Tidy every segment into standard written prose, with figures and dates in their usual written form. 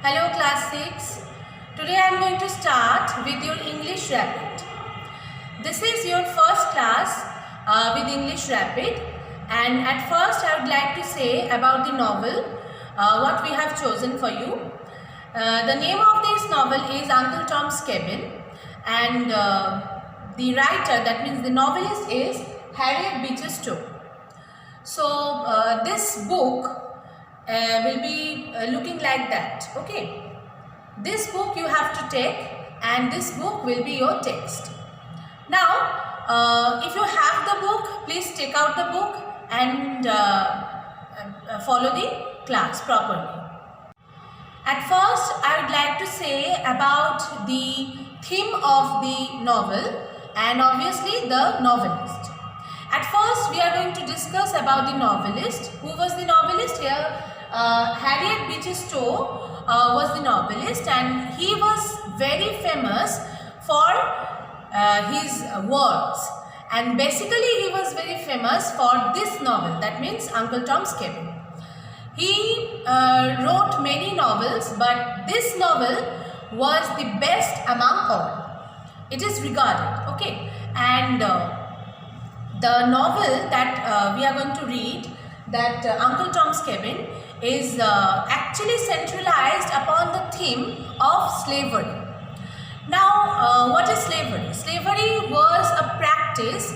Hello class 6. Today I am going to start with your English Rapid. This is your first class with English Rapid, and at first I would like to say about the novel what we have chosen for you. The name of this novel is Uncle Tom's Cabin, and the writer, that means the novelist, is Harriet Beecher Stowe. So this book will be looking like that. Okay, this book you have to take, and this book will be your text. Now if you have the book, please take out the book and follow the class properly. At first I would like to say about the theme of the novel and obviously the novelist. At first we are going to discuss about the novelist. Who was the novelist here? Harriet Beecher Stowe was the novelist, and he was very famous for his works, and basically he was very famous for this novel, that means Uncle Tom's Cabin. He wrote many novels, but this novel was the best among all. It is regarded, okay, and the novel that we are going to read, that Uncle Tom's Cabin, is actually centralized upon the theme of slavery. Now, what is slavery? Slavery was a practice.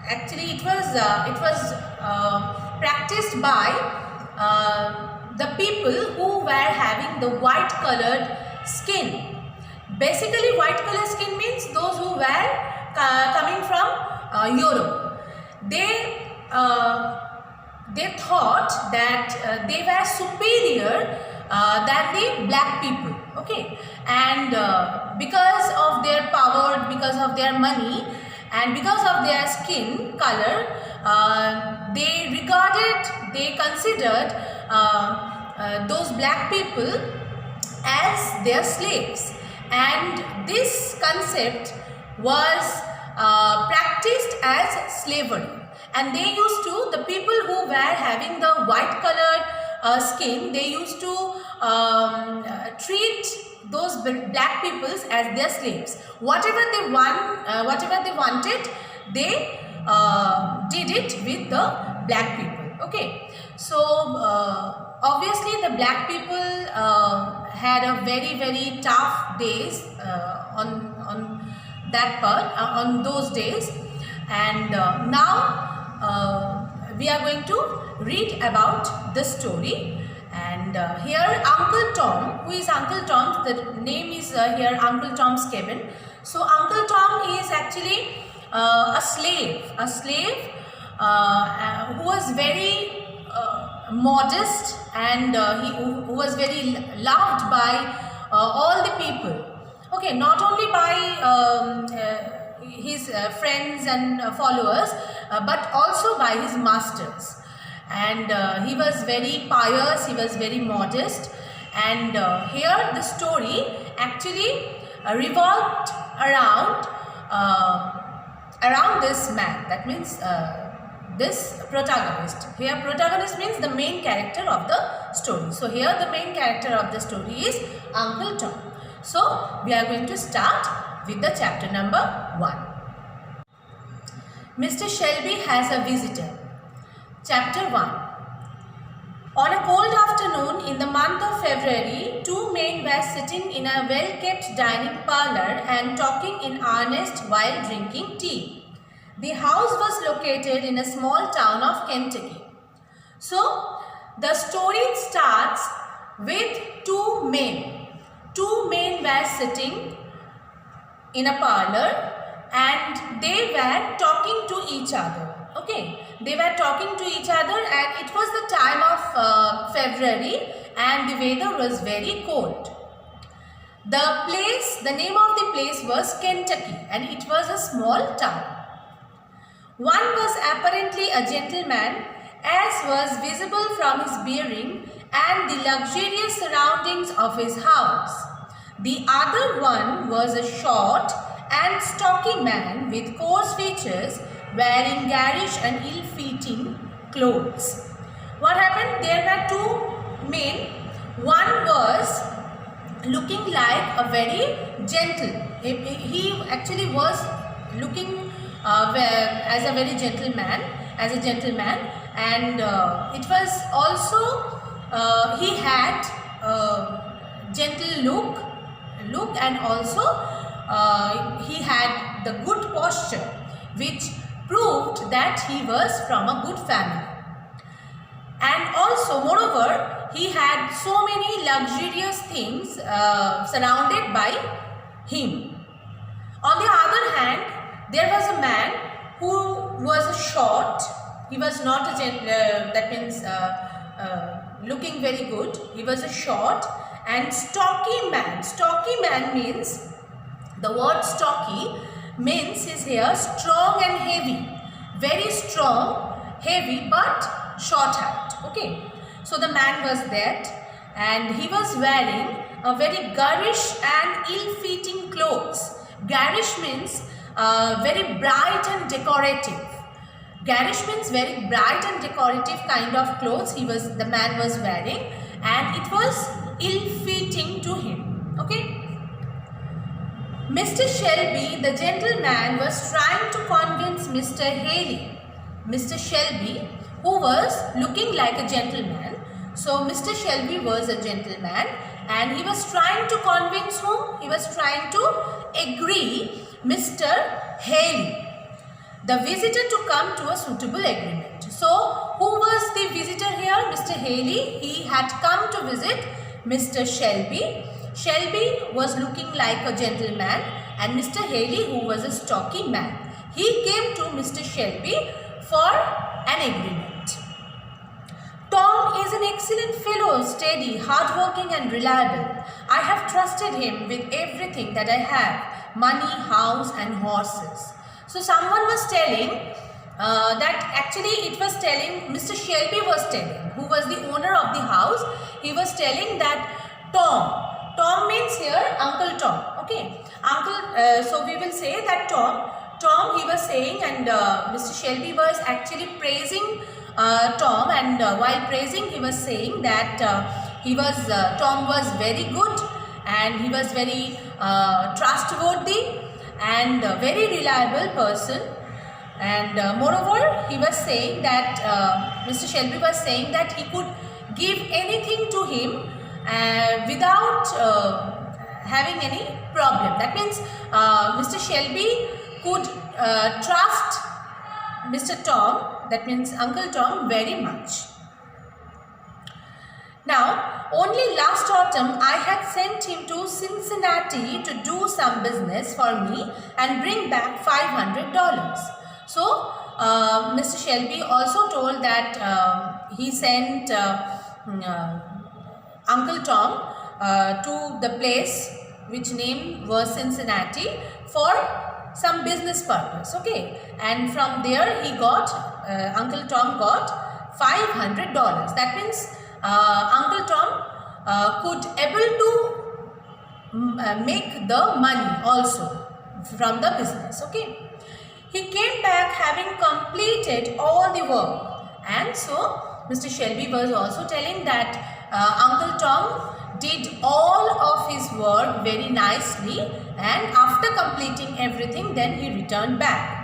Actually, it was practiced by the people who were having the white colored skin. Basically, white colored skin means those who were coming from Europe. They thought that they were superior than the black people, okay, and because of their power, because of their money, and because of their skin color, they considered those black people as their slaves, and this concept was practiced as slavery. And they used to, the people who were having the white colored skin, they used to treat those black peoples as their slaves. Whatever they wanted, they did it with the black people. Okay, so obviously the black people had a very tough days on that part, on those days, and now we are going to read about the story. And here Uncle Tom, who is Uncle Tom, the name is here Uncle Tom's Cabin. So Uncle Tom is actually a slave who was very modest, and who was very loved by all the people. Okay, not only by his friends and followers, but also by his masters. And he was very pious, he was very modest, and here the story actually revolved around this man, that means this protagonist. Here protagonist means the main character of the story. So here the main character of the story is Uncle Tom. So we are going to start with the chapter number 1. Mr. Shelby has a visitor. Chapter 1. On a cold afternoon in the month of February, two men were sitting in a well-kept dining parlour and talking in earnest while drinking tea. The house was located in a small town of Kentucky. So, the story starts with two men. Two men were sitting in a parlour and they were talking to each other. Okay, they were talking to each other, and it was the time of February, and the weather was very cold. The name of the place was Kentucky, and it was a small town. One was apparently a gentleman, as was visible from his bearing and the luxurious surroundings of his house. The other one was a short and stocky man with coarse features, wearing garish and ill-fitting clothes. What happened? There were two men. One looking like a very gentle. He actually was looking as a very gentleman, and it was also he had gentle look, and also he had the good posture, which proved that he was from a good family. And also, moreover, he had so many luxurious things surrounded by him. On the other hand, there was a man who was short. He was not a that means looking very good. He was a short and stocky man. Stocky man means, the word stocky means is here strong and heavy. Very strong, heavy, but short height. Okay. So the man was that, and he was wearing a very garish and ill-fitting clothes. Garish means very bright and decorative. Garish means very bright and decorative kind of clothes the man was wearing, and it was ill-fitting to him. Okay. Mr. Shelby, the gentleman, was trying to convince Mr. Haley. Mr. Shelby, who was looking like a gentleman. So Mr. Shelby was a gentleman, and he was trying to convince whom? He was trying to agree Mr. Haley, the visitor, to come to a suitable agreement. So who was the visitor here? Mr. Haley. He had come to visit Mr. Shelby. Shelby was looking like a gentleman, and Mr. Haley, who was a stocky man. He came to Mr. Shelby for an agreement. Tom is an excellent fellow, steady, hardworking and reliable. I have trusted him with everything that I have, money, house and horses. So someone was telling that actually it was telling, Mr. Shelby was telling, who was the owner of the house, he was telling that Tom means here Uncle Tom. Okay, Uncle, so we will say that Tom, he was saying, and Mr. Shelby was actually praising Tom, and while praising he was saying that Tom was very good, and he was very trustworthy and very reliable person, and moreover he was saying that Mr. Shelby was saying that he could give anything to him without having any problem. That means Mr. Shelby could trust Mr. Tom, that means Uncle Tom, very much. Now, only last autumn I had sent him to Cincinnati to do some business for me and bring back $500. So, Mr. Shelby also told that he sent Uncle Tom to the place which name was Cincinnati for some business purpose. Okay, and from there he got Uncle Tom got $500. That means Uncle Tom could able to make the money also from the business. Okay, he came back having completed all the work, and so Mr. Shelby was also telling that Uncle Tom did all of his work very nicely, and after completing everything then he returned back.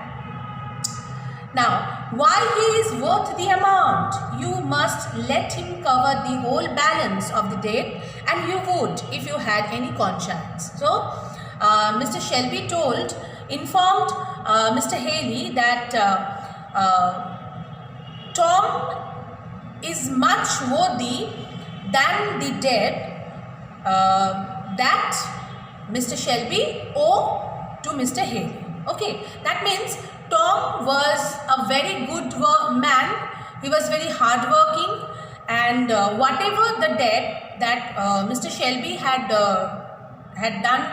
Now, why he is worth the amount, you must let him cover the whole balance of the debt, and you would if you had any conscience. So, Mr. Shelby informed Mr. Haley that Tom is much worthy than the debt that Mr. Shelby owed to Mr. Haley. Okay, that means Tom was a very good man. He was very hardworking, and whatever the debt that Mr. Shelby had done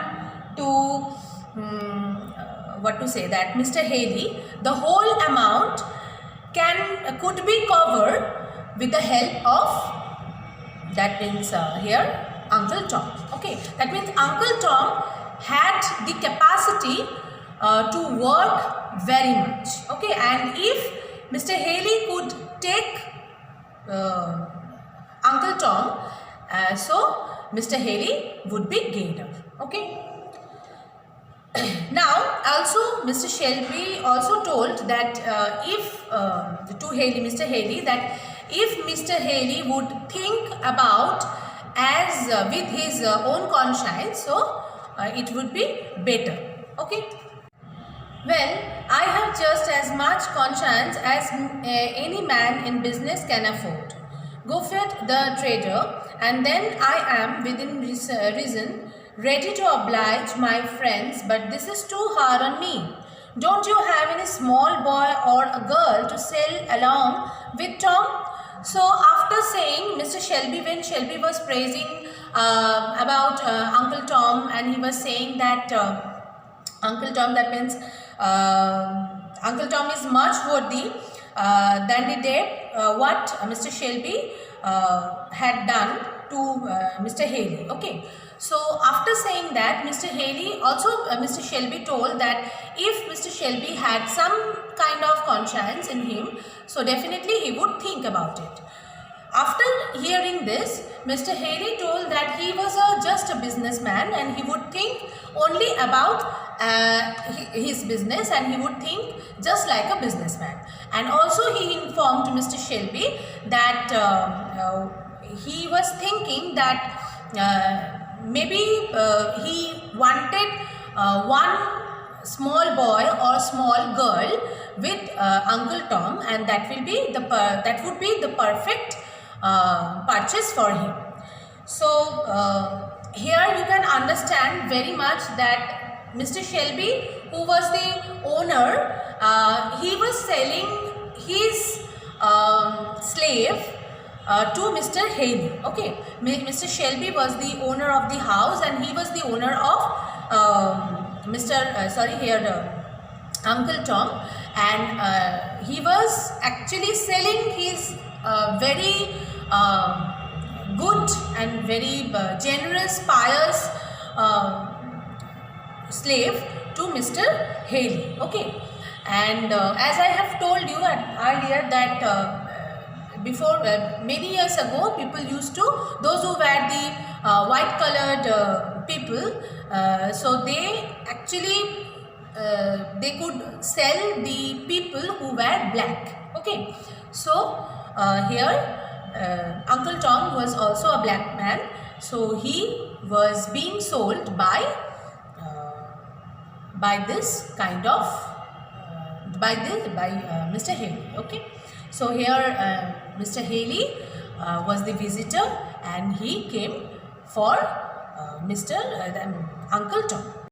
to Mr. Haley, the whole amount could be covered with the help of, that means here, Uncle Tom. Okay, that means Uncle Tom had the capacity to work very much. Okay, and if Mr. Haley could take Uncle Tom, so Mr. Haley would be gained up. Okay. Now, also Mr. Shelby also told that to Haley, Mr. Haley, that if Mr. Haley would think about as with his own conscience, so it would be better. Okay. Well, I have just as much conscience as any man in business can afford. Goffert the trader, and then I am within reason ready to oblige my friends, but this is too hard on me. Don't you have any small boy or a girl to sell along with Tom? So after saying Mr. Shelby, when Shelby was praising about Uncle Tom, and he was saying that Uncle Tom, that means Uncle Tom is much worthy than the day what Mr. Shelby had done to Mr. Haley. Okay. So after saying that, Mr. Haley also Mr. Shelby told that if Mr. Shelby had some kind of conscience in him, so definitely he would think about it. After hearing this, Mr. Haley told that he was just a businessman and he would think only about his business, and he would think just like a businessman. And also he informed Mr. Shelby that he was thinking that maybe he wanted one small boy or small girl with Uncle Tom, and that would be the perfect purchase for him. So here you can understand very much that Mr. Shelby, who was the owner, he was selling his slave to Mr. Haley. Okay, Mr. Shelby was the owner of the house, and he was the owner of Uncle Tom, and he was actually selling his very good and very generous, pious slave to Mr. Haley. Okay, and as I have told you earlier that before many years ago, people used to, those who were the white colored people, so they actually they could sell the people who were black. Okay, so here Uncle Tom was also a black man, so he was being sold by this kind of by Mr. Haley. Okay, so here Mr. Haley was the visitor, and he came for Uncle Tom.